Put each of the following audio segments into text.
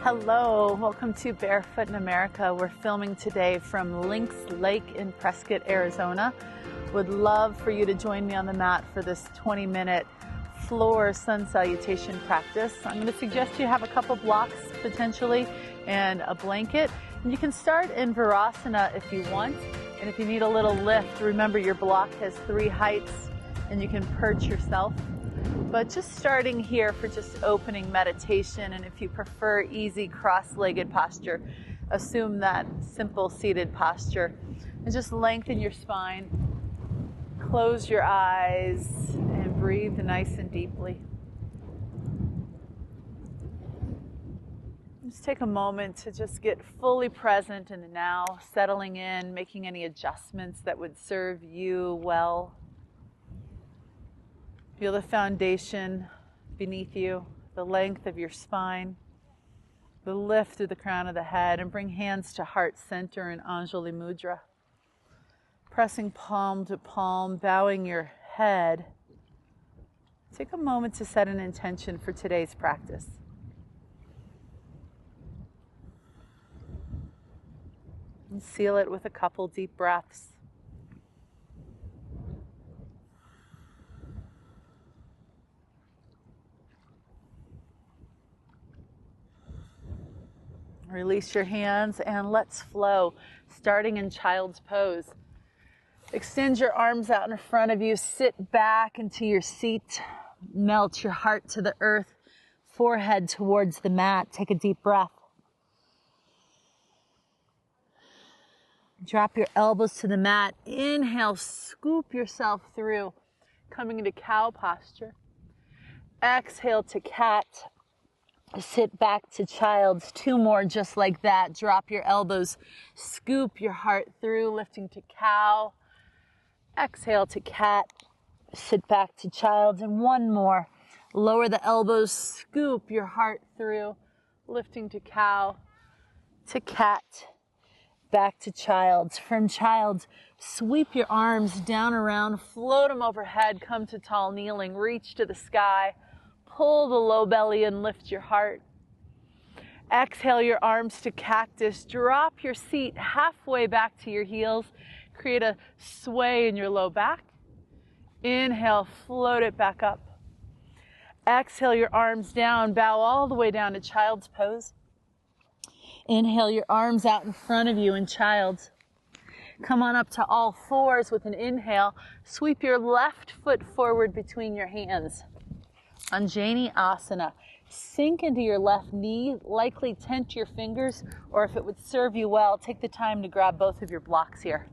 Hello, welcome to Barefoot in America. We're filming today from Lynx Lake in Prescott, Arizona. Would love for you to join me on the mat for this 20-minute floor sun salutation practice. I'm going to suggest you have a couple blocks potentially and a blanket. And you can start in Virasana if you want. And if you need a little lift, remember your block has 3 heights and you can perch yourself. But just starting here for just opening meditation, and if you prefer easy cross-legged posture, assume that simple seated posture. And just lengthen your spine, close your eyes, and breathe nice and deeply. Just take a moment to just get fully present in the now, settling in, making any adjustments that would serve you well. Feel the foundation beneath you, the length of your spine, the lift of the crown of the head, and bring hands to heart center in Anjali Mudra. Pressing palm to palm, bowing your head. Take a moment to set an intention for today's practice. And seal it with a couple deep breaths. Release your hands and let's flow, starting in child's pose. Extend your arms out in front of you, sit back into your seat, melt your heart to the earth, forehead towards the mat. Take a deep breath. Drop your elbows to the mat. Inhale, scoop yourself through, coming into cow posture. Exhale to cat. Sit back to child's. 2 more just like that. Drop your elbows, scoop your heart through, lifting to cow. Exhale to cat, sit back to child's. And 1 more. Lower the elbows, scoop your heart through, lifting to cow, to cat, back to child's. From child's, sweep your arms down around, float them overhead, come to tall kneeling, reach to the sky. Pull the low belly and lift your heart. Exhale your arms to cactus. Drop your seat halfway back to your heels. Create a sway in your low back. Inhale, float it back up. Exhale your arms down. Bow all the way down to child's pose. Inhale your arms out in front of you in child's. Come on up to all fours with an inhale. Sweep your left foot forward between your hands. Anjani Asana. Sink into your left knee, likely tent your fingers, or if it would serve you well, take the time to grab both of your blocks here.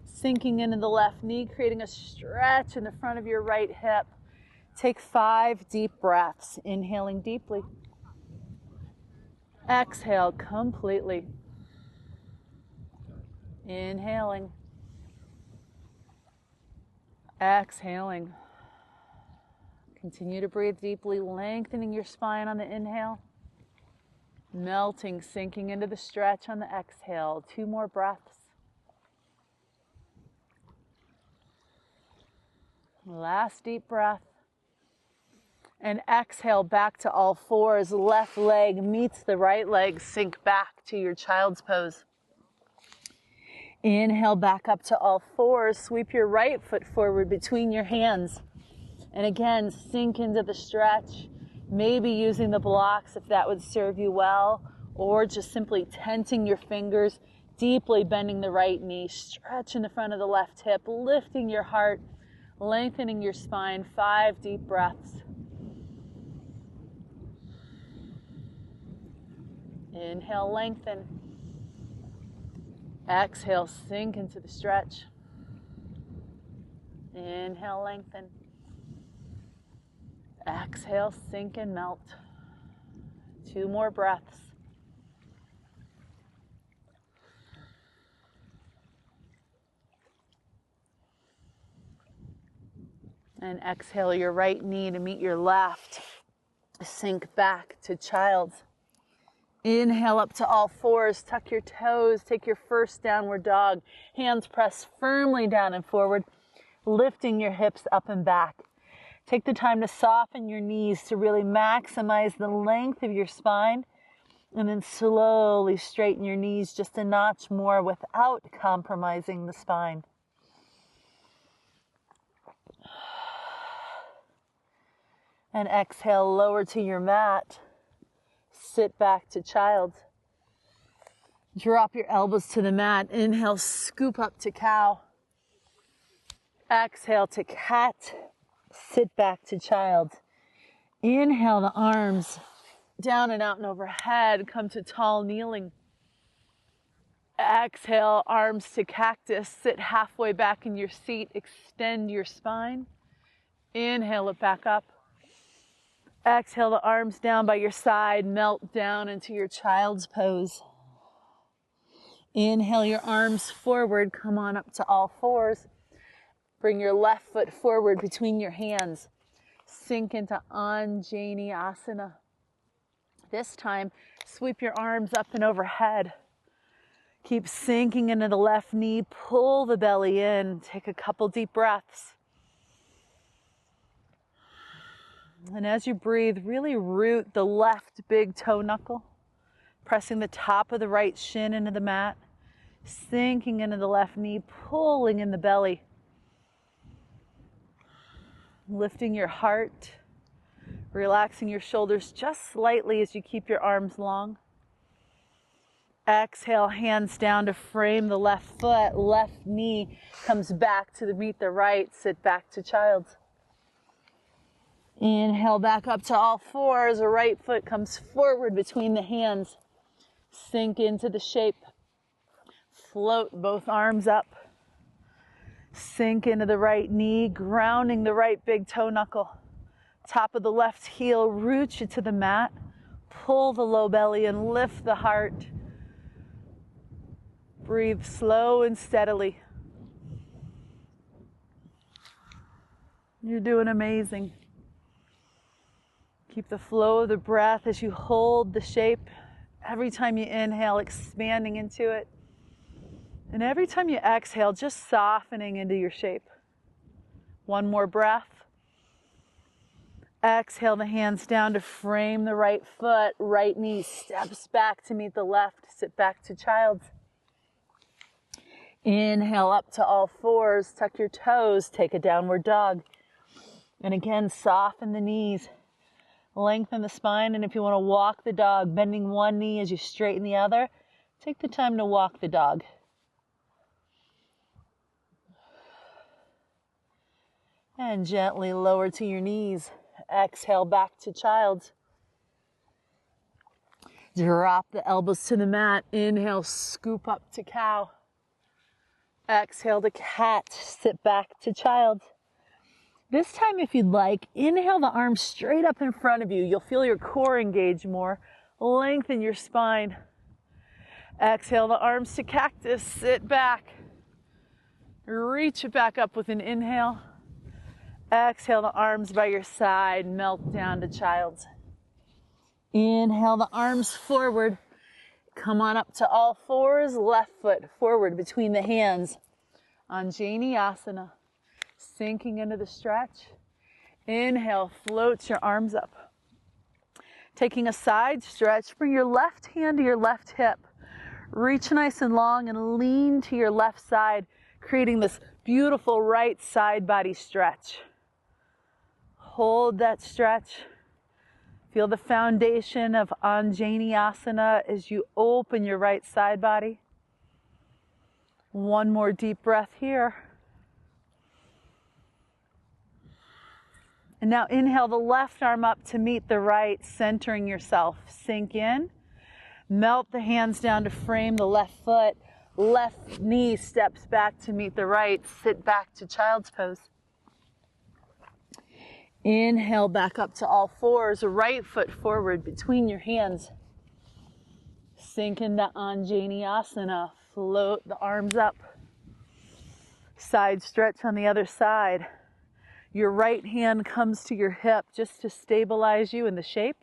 Sinking into the left knee, creating a stretch in the front of your right hip. Take 5 deep breaths, inhaling deeply. Exhale completely. Inhaling. Exhaling. Continue to breathe deeply, lengthening your spine on the inhale. Melting, sinking into the stretch on the exhale. 2 more breaths. Last deep breath. And exhale back to all fours. Left leg meets the right leg. Sink back to your child's pose. Inhale back up to all fours. Sweep your right foot forward between your hands. And again, sink into the stretch, maybe using the blocks if that would serve you well, or just simply tenting your fingers, deeply bending the right knee, stretch in the front of the left hip, lifting your heart, lengthening your spine. 5 deep breaths. Inhale, lengthen. Exhale, sink into the stretch. Inhale, lengthen. Exhale, sink and melt. 2 more breaths. And exhale your right knee to meet your left. Sink back to child's. Inhale up to all fours. Tuck your toes. Take your first downward dog. Hands press firmly down and forward, lifting your hips up and back. Take the time to soften your knees to really maximize the length of your spine, and then slowly straighten your knees just a notch more without compromising the spine. And exhale, lower to your mat. Sit back to child. Drop your elbows to the mat. Inhale, scoop up to cow. Exhale to cat. Sit back to child. Inhale the arms down and out and overhead. Come to tall kneeling. Exhale, arms to cactus. Sit halfway back in your seat. Extend your spine. Inhale it back up. Exhale the arms down by your side. Melt down into your child's pose. Inhale your arms forward. Come on up to all fours. Bring your left foot forward between your hands. Sink into Anjani Asana. This time, sweep your arms up and overhead. Keep sinking into the left knee. Pull the belly in. Take a couple deep breaths. And as you breathe, really root the left big toe knuckle. Pressing the top of the right shin into the mat. Sinking into the left knee. Pulling in the belly. Lifting your heart, relaxing your shoulders just slightly as you keep your arms long. Exhale, hands down to frame the left foot. Left knee comes back to meet the right. Sit back to child. Inhale back up to all fours. The right foot comes forward between the hands. Sink into the shape. Float both arms up. Sink into the right knee, grounding the right big toe knuckle. Top of the left heel, root you to the mat. Pull the low belly and lift the heart. Breathe slow and steadily. You're doing amazing. Keep the flow of the breath as you hold the shape. Every time you inhale, expanding into it. And every time you exhale, just softening into your shape. One more breath. Exhale the hands down to frame the right foot. Right knee steps back to meet the left. Sit back to child. Inhale up to all fours. Tuck your toes. Take a downward dog. And again, soften the knees. Lengthen the spine. And if you want to walk the dog, bending one knee as you straighten the other, take the time to walk the dog. And gently lower to your knees. Exhale back to child. Drop the elbows to the mat. Inhale, scoop up to cow. Exhale to cat. Sit back to child. This time, if you'd like, inhale the arms straight up in front of you. You'll feel your core engage more. Lengthen your spine. Exhale the arms to cactus. Sit back. Reach it back up with an inhale. Exhale the arms by your side, melt down to child. Inhale the arms forward. Come on up to all fours, left foot forward between the hands. Anjani Asana. Sinking into the stretch. Inhale, float your arms up. Taking a side stretch, bring your left hand to your left hip. Reach nice and long and lean to your left side, creating this beautiful right side body stretch. Hold that stretch. Feel the foundation of Anjani Asana as you open your right side body. One more deep breath here. And now inhale the left arm up to meet the right, centering yourself. Sink in. Melt the hands down to frame the left foot. Left knee steps back to meet the right. Sit back to child's pose. Inhale back up to all fours. Right foot forward between your hands. Sink into Anjani Asana. Float the arms up. Side stretch on the other side. Your right hand comes to your hip just to stabilize you in the shape.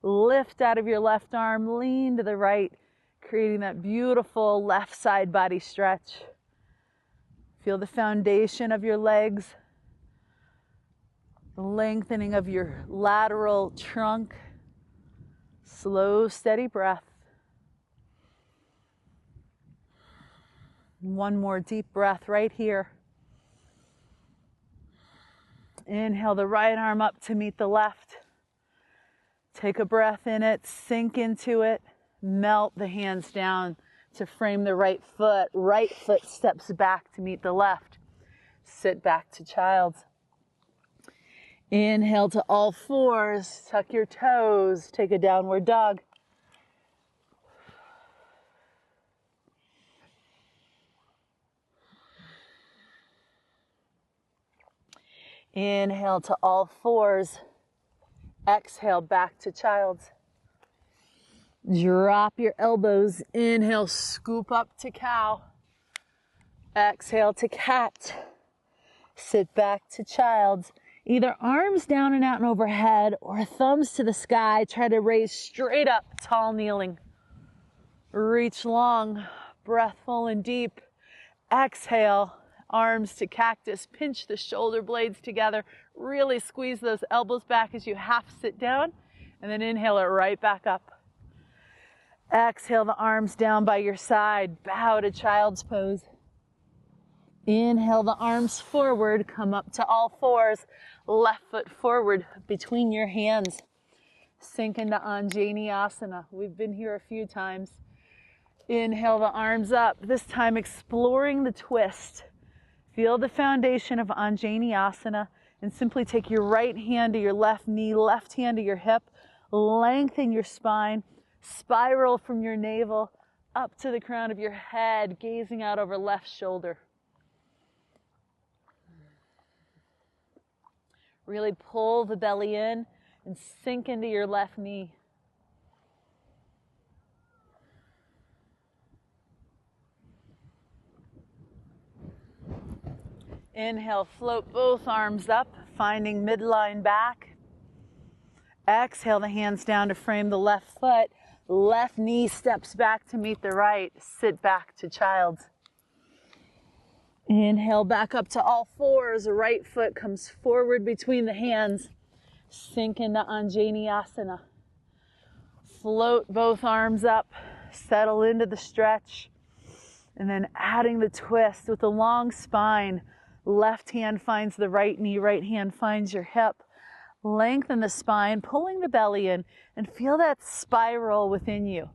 Lift out of your left arm, lean to the right, creating that beautiful left side body stretch. Feel the foundation of your legs. Lengthening of your lateral trunk. Slow, steady breath. One more deep breath right here. Inhale the right arm up to meet the left. Take a breath in it, sink into it, melt the hands down to frame the right foot. Right foot steps back to meet the left. Sit back to child's. Inhale to all fours, tuck your toes, take a downward dog. Inhale to all fours, exhale back to child's. Drop your elbows, inhale, scoop up to cow. Exhale to cat. Sit back to child's. Either arms down and out and overhead or thumbs to the sky. Try to raise straight up, tall kneeling. Reach long, breath full and deep. Exhale, arms to cactus. Pinch the shoulder blades together. Really squeeze those elbows back as you half sit down. And then inhale it right back up. Exhale the arms down by your side. Bow to child's pose. Inhale the arms forward. Come up to all fours. Left foot forward between your hands. Sink into Anjaneyasana. We've been here a few times. Inhale the arms up. This time exploring the twist. Feel the foundation of Anjaneyasana and simply take your right hand to your left knee, left hand to your hip. Lengthen your spine. Spiral from your navel up to the crown of your head, gazing out over left shoulder. Really pull the belly in and sink into your left knee. Inhale, float both arms up, finding midline back. Exhale the hands down to frame the left foot. Left knee steps back to meet the right. Sit back to child's. Inhale back up to all fours. Right foot comes forward between the hands. Sink into Anjaneyasana. Float both arms up. Settle into the stretch. And then adding the twist with a long spine. Left hand finds the right knee. Right hand finds your hip. Lengthen the spine, pulling the belly in, and feel that spiral within you.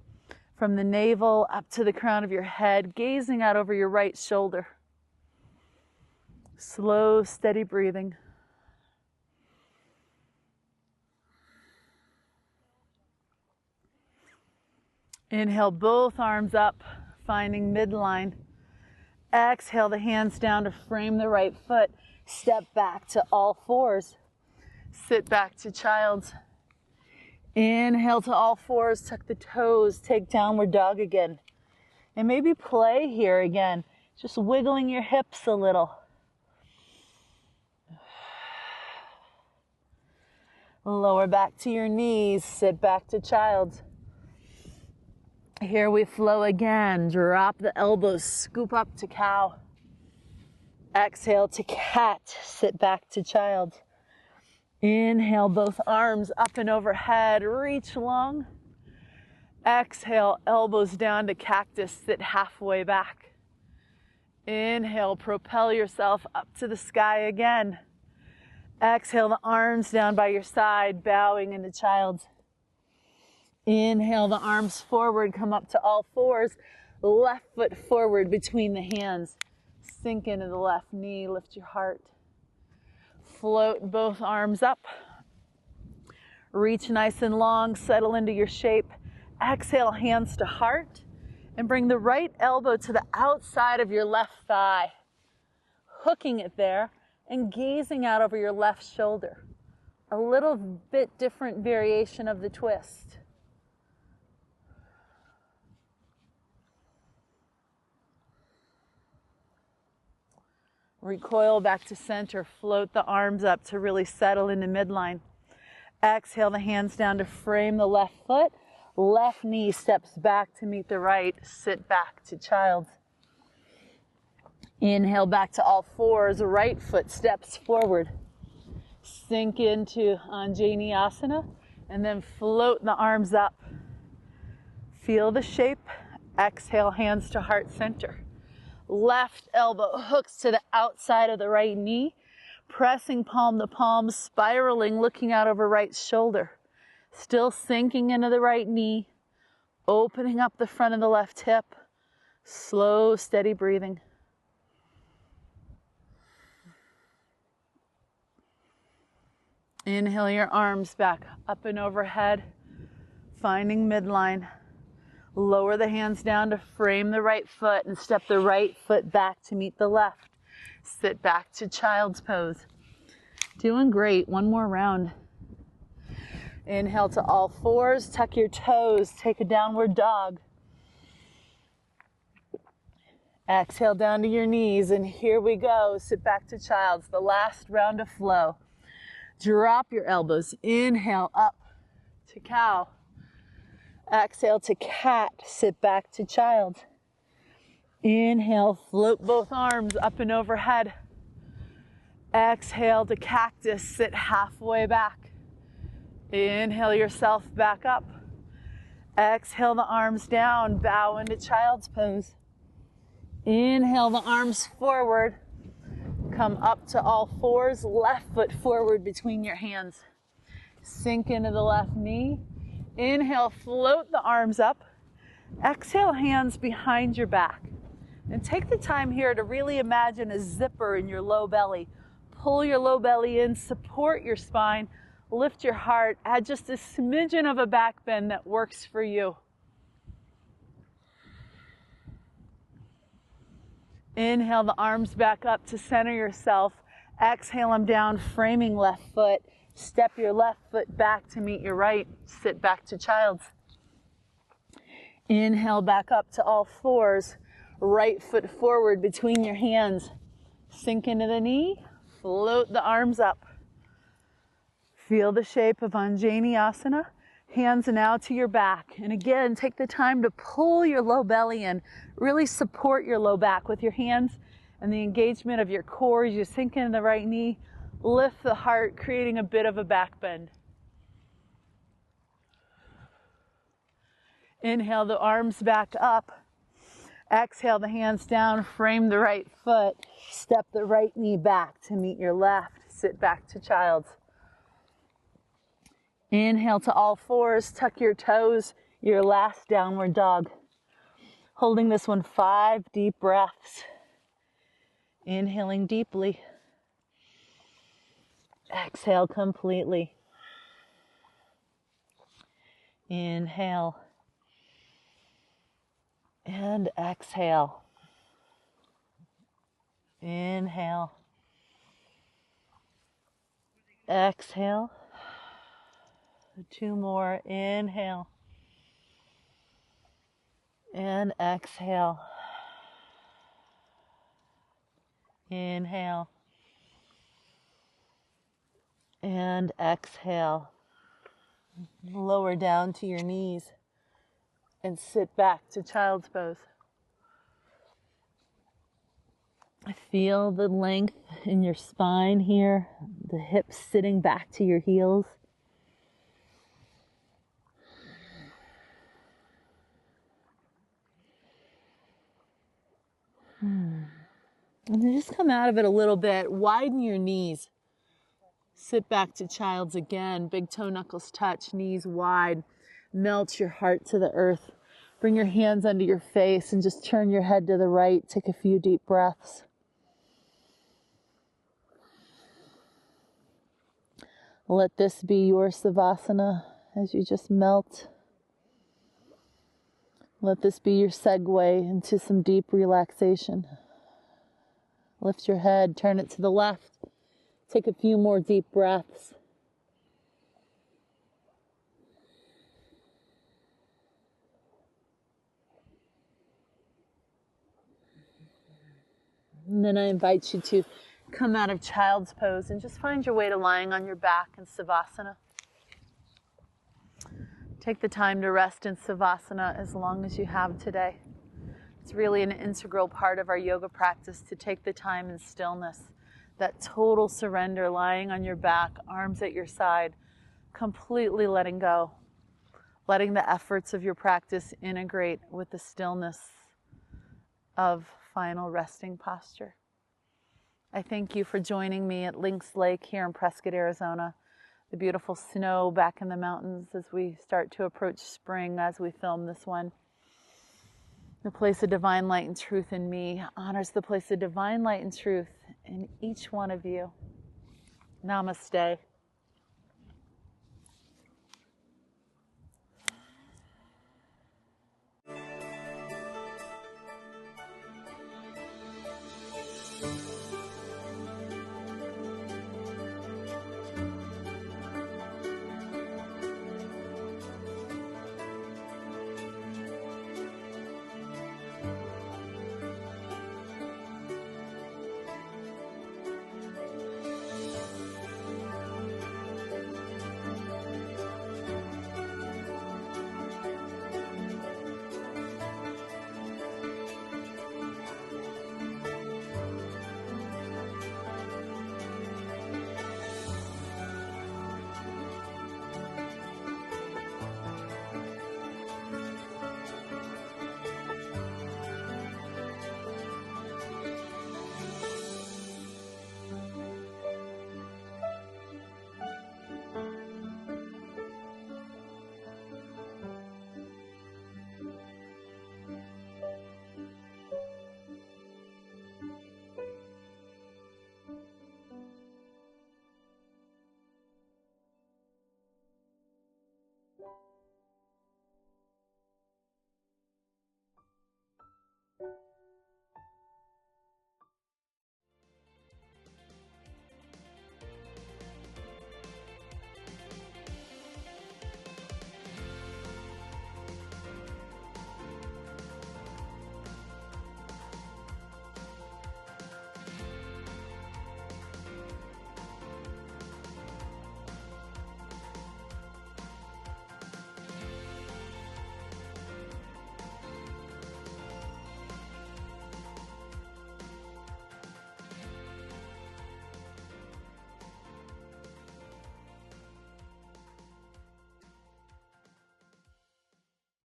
From the navel up to the crown of your head, gazing out over your right shoulder. Slow, steady breathing. Inhale, both arms up, finding midline. Exhale the hands down to frame the right foot. Step back to all fours. Sit back to child's. Inhale to all fours, tuck the toes, take downward dog again. And maybe play here again, just wiggling your hips a little. Lower back to your knees, sit back to child's. Here we flow again. Drop the elbows, scoop up to cow. Exhale to cat, sit back to child's. Inhale, both arms up and overhead, reach long. Exhale, elbows down to cactus, sit halfway back. Inhale, propel yourself up to the sky again. Exhale, the arms down by your side, bowing into child's. Inhale, the arms forward, come up to all fours. Left foot forward between the hands. Sink into the left knee, lift your heart. Float both arms up. Reach nice and long, settle into your shape. Exhale, hands to heart. And bring the right elbow to the outside of your left thigh. Hooking it there and gazing out over your left shoulder. A little bit different variation of the twist. Recoil back to center, float the arms up to really settle into midline. Exhale the hands down to frame the left foot. Left knee steps back to meet the right. Sit back to child's. Inhale back to all fours. Right foot steps forward. Sink into Anjaneyasana and then float the arms up. Feel the shape. Exhale, hands to heart center. Left elbow hooks to the outside of the right knee, pressing palm to palm, spiraling, looking out over right shoulder. Still sinking into the right knee, opening up the front of the left hip. Slow, steady breathing. Inhale your arms back up and overhead, finding midline. Lower the hands down to frame the right foot and step the right foot back to meet the left. Sit back to child's pose. Doing great. One more round. Inhale to all fours. Tuck your toes. Take a downward dog. Exhale down to your knees. And here we go. Sit back to child's. The last round of flow. Drop your elbows. Inhale up to cow. Exhale to cat. Sit back to child. Inhale, float both arms up and overhead. Exhale to cactus. Sit halfway back. Inhale yourself back up. Exhale the arms down. Bow into child's pose. Inhale the arms forward. Come up to all fours. Left foot forward between your hands. Sink into the left knee. Inhale, float the arms up. Exhale, hands behind your back. And take the time here to really imagine a zipper in your low belly. Pull your low belly in, support your spine, lift your heart, add just a smidgen of a back bend that works for you. Inhale the arms back up to center yourself. Exhale them down, framing left foot. Step your left foot back to meet your right. Sit back to child's. Inhale back up to all fours. Right foot forward between your hands. Sink into the knee. Float the arms up. Feel the shape of Anjaneyasana. Hands now to your back. And again, take the time to pull your low belly in. Really support your low back with your hands and the engagement of your core as you sink into the right knee. Lift the heart, creating a bit of a back bend. Inhale the arms back up. Exhale the hands down, frame the right foot. Step the right knee back to meet your left. Sit back to child's. Inhale to all fours, tuck your toes, your last downward dog. Holding this one 5 deep breaths. Inhaling deeply. Exhale completely. Inhale. And exhale. Inhale. Exhale. 2 more. Inhale. And exhale. Inhale. And exhale. Lower down to your knees and sit back to child's pose. Feel the length in your spine here, the hips sitting back to your heels. And then just come out of it a little bit. Widen your knees. Sit back to child's again. Big toe knuckles touch, knees wide. Melt your heart to the earth. Bring your hands under your face and just turn your head to the right. Take a few deep breaths. Let this be your savasana as you just melt. Let this be your segue into some deep relaxation. Lift your head, turn it to the left. Take a few more deep breaths. And then I invite you to come out of child's pose and just find your way to lying on your back in savasana. Take the time to rest in savasana as long as you have today. It's really an integral part of our yoga practice to take the time in stillness. That total surrender, lying on your back, arms at your side, completely letting go. Letting the efforts of your practice integrate with the stillness of final resting posture. I thank you for joining me at Lynx Lake here in Prescott, Arizona. The beautiful snow back in the mountains as we start to approach spring as we film this one. The place of divine light and truth in me honors the place of divine light and truth in each one of you. Namaste.